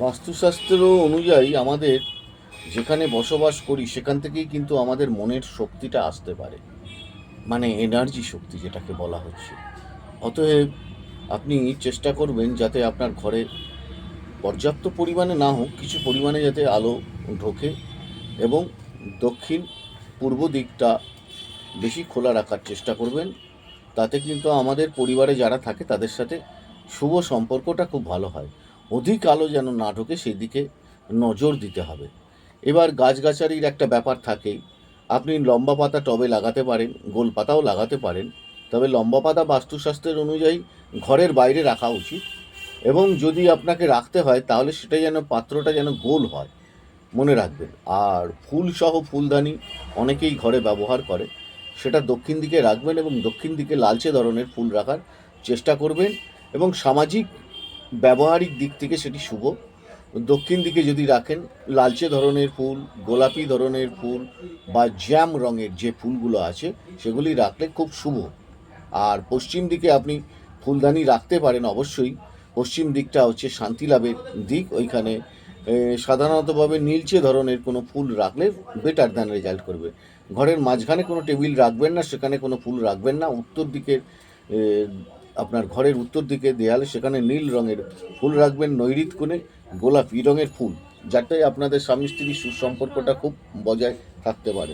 বাস্তুশাস্ত্র অনুযায়ী আমাদের যেখানে বসবাস করি সেখান থেকেই কিন্তু আমাদের মনের শক্তিটা আসতে পারে, মানে এনার্জি শক্তি যেটাকে বলা হচ্ছে। অতএব আপনি চেষ্টা করবেন যাতে আপনার ঘরে পর্যাপ্ত পরিমাণে না হোক, কিছু পরিমাণে যাতে আলো ঢোকে, এবং দক্ষিণ পূর্ব দিকটা বেশি খোলা রাখার চেষ্টা করবেন। তাতে কিন্তু আমাদের পরিবারে যারা থাকে তাদের সাথে শুভ সম্পর্কটা খুব ভালো হয়। অধিক আলো যেন না ঢোকে সেই দিকে নজর দিতে হবে। এবার গাছগাছালির একটা ব্যাপার থাকেই। আপনি লম্বা পাতা টবে লাগাতে পারেন, গোল পাতাও লাগাতে পারেন। তবে লম্বা পাতা বাস্তুশাস্ত্রের অনুযায়ী ঘরের বাইরে রাখা উচিত, এবং যদি আপনাকে রাখতে হয় তাহলে সেটা যেন পাত্রটা যেন গোল হয়, মনে রাখবেন। আর ফুলসহ ফুলদানি অনেকেই ঘরে ব্যবহার করে, সেটা দক্ষিণ দিকে রাখবেন এবং দক্ষিণ দিকে লালচে ধরনের ফুল রাখার চেষ্টা করবেন, এবং সামাজিক ব্যবহারিক দিক থেকে সেটি শুভ। দক্ষিণ দিকে যদি রাখেন লালচে ধরনের ফুল, গোলাপি ধরনের ফুল বা জ্যাম রঙের যে ফুলগুলো আছে সেগুলি রাখলে খুব শুভ। আর পশ্চিম দিকে আপনি ফুলদানি রাখতে পারেন অবশ্যই। পশ্চিম দিকটা হচ্ছে শান্তি লাভের দিক, ওইখানে সাধারণতভাবে নীলচে ধরনের কোনো ফুল রাখলে বেটার দ্যান রেজাল্ট করবে। ঘরের মাঝখানে কোনো টেবিল রাখবেন না, সেখানে কোনো ফুল রাখবেন না। উত্তর দিকের আপনার ঘরের উত্তর দিকে দেয়ালে সেখানে নীল রঙের ফুল রাখবেন, নৈঋত কোণে গোলাপি রঙের ফুল, যাতে আপনাদের স্বামী স্ত্রীর সুসম্পর্কটা খুব বজায় থাকতে পারে।